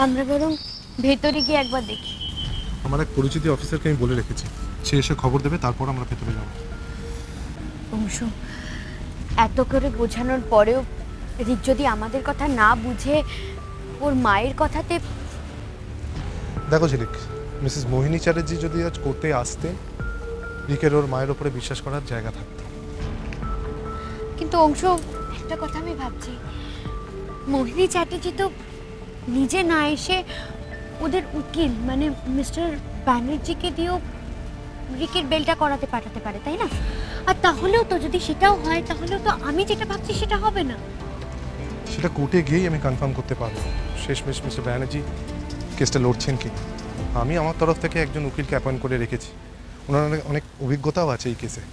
আমরা বরং ভেতরে গিয়ে একবার দেখি। আমার এক পরিচিত অফিসারকে আমি বলে রেখেছি, সে এসে খবর দেবে, তারপর আমরা ভেতরে যাব। অংশু, এত করে বোঝানোর পরেও রিক যদি আমাদের কথা না বুঝে ওর মায়ের কথাতে। দেখো ঝিলিক, মিসেস মোহিনী চ্যাটার্জি যদি আজ কোর্টে আসতেন, রিকের ওর মায়ের উপরে বিশ্বাস করার জায়গা থাকতো। কিন্তু অংশু, একটা কথা আমি ভাবছি, মোহিনী চ্যাটার্জি তো নিজে না এসে ওদের উকিল মানে মিস্টার ব্যানার্জিকে দিয়েও রিকের বেলটা করাতে পাঠাতে পারে, তাই না? আর তাহলেও তো, যদি সেটাও হয়, তাহলেও তো আমি যেটা ভাবছি সেটা হবে না। সেটা কোর্টে গিয়েই আমি কনফার্ম করতে পারবো শেষমেশ মিস্টার ব্যানার্জি কেসটা লড়ছেন কি। আমি আমার তরফ থেকে একজন উকিলকে অ্যাপয়েন্ট করে রেখেছি, ওনার অনেক অভিজ্ঞতাও আছে এই কেসে।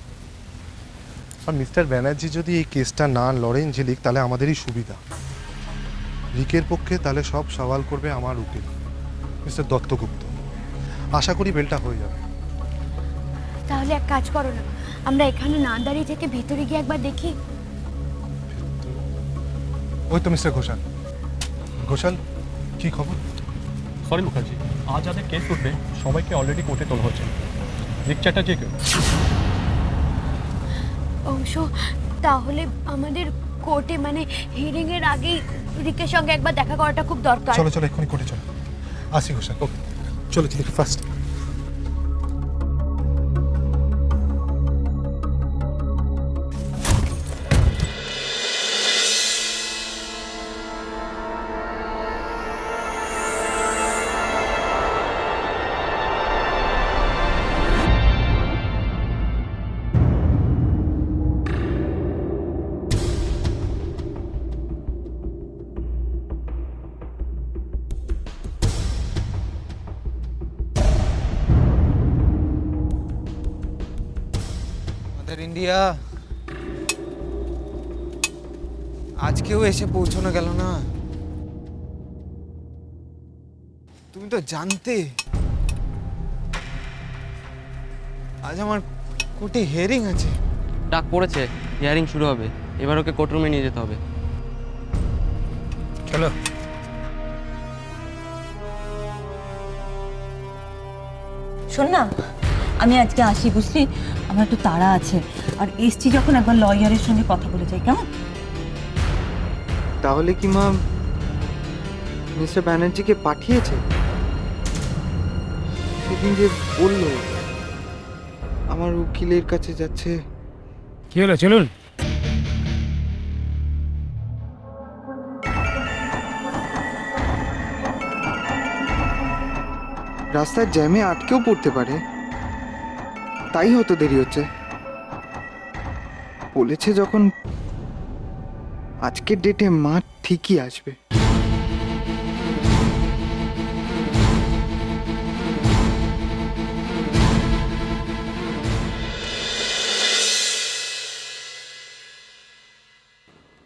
আর মিস্টার ব্যানার্জি যদি এই কেসটা না লড়েন ঝিলিক, তাহলে আমাদেরই সুবিধা। রিকের পক্ষে তাহলে সব সওয়াল করবে আমার উকিল মিস্টার দত্তগুপ্ত। আশা করি বেলটা হয়ে যাবে। তাহলে এক কাজ করো না, আমরা এখানে না দাঁড়িয়ে থেকে ভেতরে গিয়ে একবার দেখি। ওই তো মিস্টার ঘোষাল। ঘোষাল, কি খবর? সরি মুখার্জি, আজ যাদের কেস উঠবে সবাইকে অলরেডি কোর্টে তোলা হচ্ছে। রিক চ্যাটার্জি কেউ অংশ, তাহলে আমাদের কোর্টে মানে হিয়ারিং এর আগেই রিকের সঙ্গে একবার দেখা করাটা খুব দরকার। চলো চলো, এক্ষুনি কোর্টে চলো। আসি ঘোষাল। ওকে চলো ঝিলিক, ফার্স্ট। ইন্ডিয়া, আজকেও এসে পৌঁছানো গেল না। তুমি তো জানতে আজ আমার কোর্টে হিয়ারিং আছে। ডাক পড়েছে, হিয়ারিং শুরু হবে, এবার ওকে কোর্টরুমে নিয়ে যেতে হবে। চলো। শোন না, আমি আজকে আসি, বুঝলি? আমার একটু তাড়া আছে, আর এসছি যখন একবার লয়ারের সঙ্গে কথা বলে যাই, কেমন? তাহলে কি মা মিস্টার ব্যানার্জিকে পাঠিয়েছে? সেদিন যে বললো আমার উকিলের কাছে যাচ্ছে। কি হলো, চলুন। রাস্তার জ্যামে আটকেও পড়তে পারে, তাই হয়তো দেরি হচ্ছে। বলেছে যখন, আজকের ডেটে মা ঠিকই আসবে।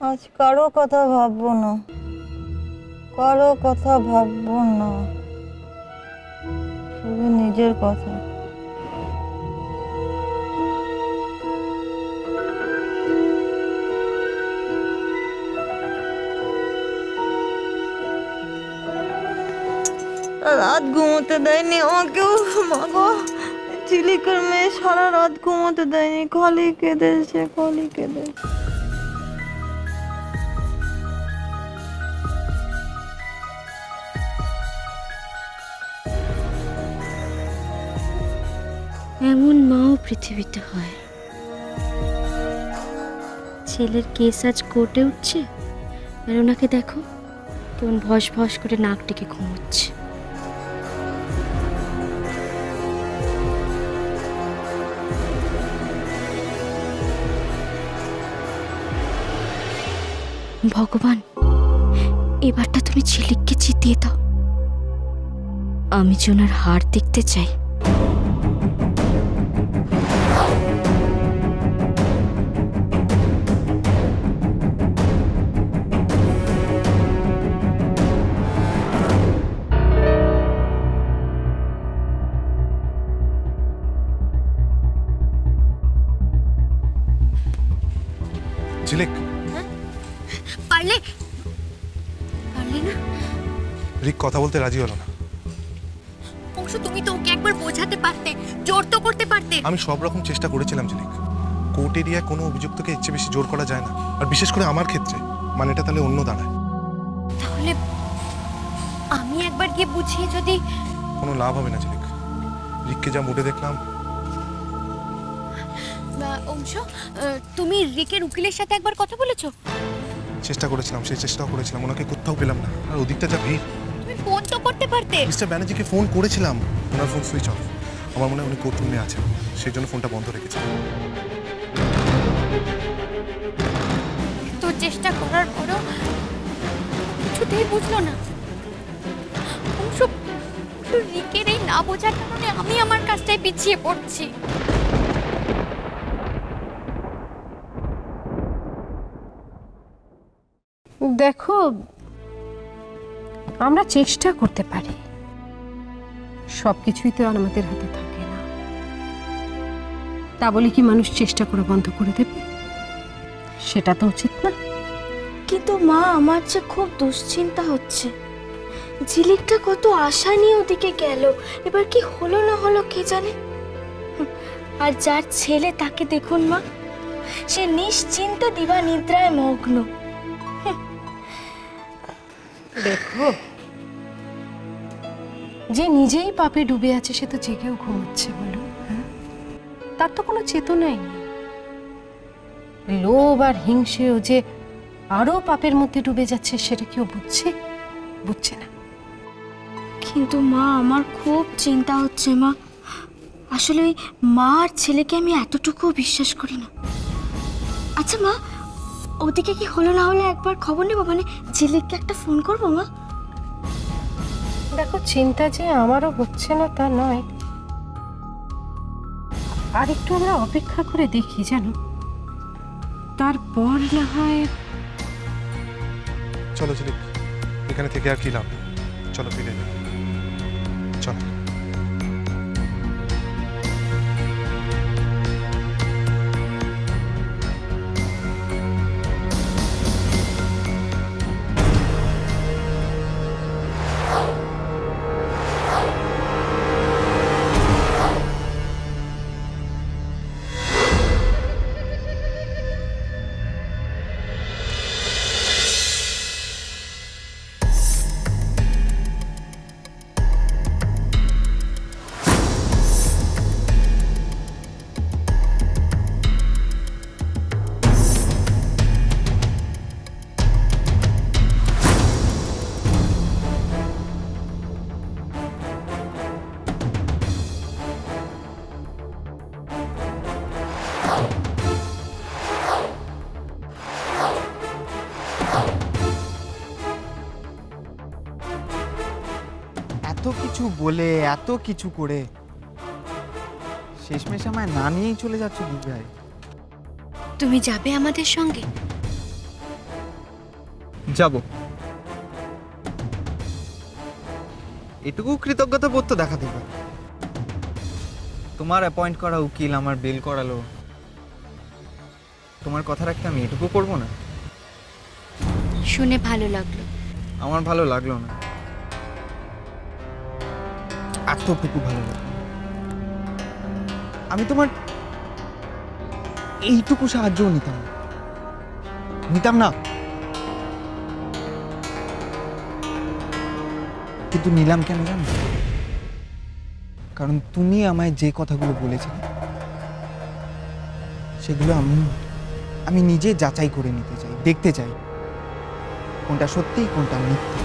আজ কারো কথা ভাববো না, কারো কথা ভাববো না, শুধু নিজের কথা। রাত ঘুমোতে দেয়নি আমাকেও, মাগো ঝিলিকের মেয়ে সারা রাত ঘুমোতে দেয়নি, খালি কেঁদেছে, খালি কেঁদেছে। এমন মাও পৃথিবীতে হয়। ছেলের কেস আজ কোর্টে উঠছে, আর ওনাকে দেখো কেমন ভস ভস করে নাক ডেকে ঘুমোচ্ছে। ভগবান, এবারটা তুমি ঝিলিককে জিতিয়ে দাও। আমি যে ওনার হার দেখতে চাই। ঝিলিক, পারলে পারলে না, রিক কথা বলতে রাজি হলো না। অংশ, তুমি তো ওকে একবার বোঝাতে পারতে, জোর তো করতে পারতে। আমি সব রকম চেষ্টা করেছিলাম ঝিলিক। কোর্ট এরিয়ায় কোনো অভিযুক্তকে ইচ্ছে বেশি জোর করা যায় না, আর বিশেষ করে আমার ক্ষেত্রে মানে এটা তাহলে অন্য দাঁড়ায়। তাহলে আমি একবার গিয়ে বুঝিয়ে যদি। কোনো লাভ হবে না ঝিলিক, রিককে যা মুডে দেখলাম। অংশ, তুমি রিকের উকিলের সাথে একবার কথা বলেছো? চেষ্টা করেছিলাম, সেই চেষ্টাও করেছিলাম, ওনাকে কোথাও পেলাম না। আর ওদিকটা যা ভিড়। তুমি ফোন তো করতে পারতে। মিস্টার ব্যানার্জিকে ফোন করেছিলাম, ওনার ফোন সুইচ অফ। আমার মনে হয় উনি কোর্ট রুমে আছেন, সেই জন্য ফোনটা বন্ধ রেখেছেন। তো চেষ্টা করার পরও কিছুতেই বুঝলো না। অংশ, রিকের এই না বোঝার কারণে আমি আমার কাজটায় পিছিয়ে পড়ছি। দেখো, আমরা চেষ্টা করতে পারি, সবকিছুই তো আর আমাদের হাতে থাকে না। তা বলে কি মানুষ চেষ্টা করে বন্ধ করে দেবে? সেটা তো উচিত না। কিন্তু মা, আমার যে খুব দুশ্চিন্তা হচ্ছে। ঝিলিকটা কত আশা নিয়ে ওদিকে গেল, এবার কি হলো না হলো কে জানে। আর যার ছেলে, তাকে দেখুন মা, সে নিশ্চিন্তে দিবা নিদ্রায় মগ্ন। দেখো, যে নিজেই পাপে ডুবে আছে সে তো জেগেও ঘুমোচ্ছে, বলো? তার তো কোনো চেতনাই নেই। লোভ আর হিংসেও যে আরো পাপের মধ্যে ডুবে যাচ্ছে সেটা কেউ বুঝছে না। কিন্তু মা, আমার খুব চিন্তা হচ্ছে মা। আসলে ওই মা আর ছেলেকে আমি এতটুকু বিশ্বাস করি না। আচ্ছা মা, ওদিকে কি হলো না হলে একবার খবর নেবো, মানে ঝিলিককে একটা ফোন করবো মা? দেখো, চিন্তা যে আমারও হচ্ছে না তা নয়, আর একটু আমরা অপেক্ষা করে দেখি, জানো, তারপর না হয়। চলো ঝিলিক, এখানে থেকে আর কি লাভ? চলো ফিরে যাই, চলো। এত কিছু বলে, এত কিছু করে শেষমেশ আমায় না নিয়েই চলে যাচ্ছ দিদিভাই। তুমি যাবে আমাদের সঙ্গে? যাব। এটুকু কৃতজ্ঞতা বোধ তো দেখাতে পারে। তোমার অ্যাপয়েন্ট করা উকিল আমার বেল করালো, তোমার কথা রাখতে আমি এটুকু করবো না? শুনে ভালো লাগলো। আমার ভালো লাগলো না, এতটুকু ভালো লাগলো। আমি তোমার এইটুকু সাহায্যও নিতাম না, কিন্তু নিলাম কেন জানো? কারণ তুমি আমায় যে কথাগুলো বলেছিলে সেগুলো আমি নিজে যাচাই করে নিতে চাই, দেখতে চাই কোনটা সত্যি কোনটা মিথ্যে।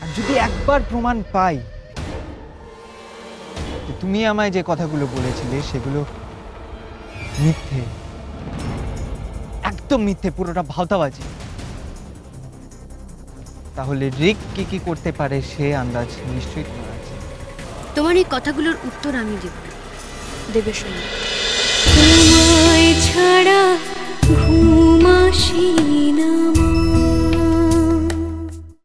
আর যদি একবার প্রমাণ পাই যে তুমি আমায় যে কথাগুলো বলেছিলে সেগুলো মিথ্যে, একদম মিথ্যে, পুরোটা ভাওতাবাজি, তাহলে রিক কি করতে পারে সে আন্দাজ নিশ্চয়ই তোমার আছে। তোমার এই কথাগুলোর উত্তর আমি দেবে শোনো। তোমায় ছাড়া ঘুম আসে না।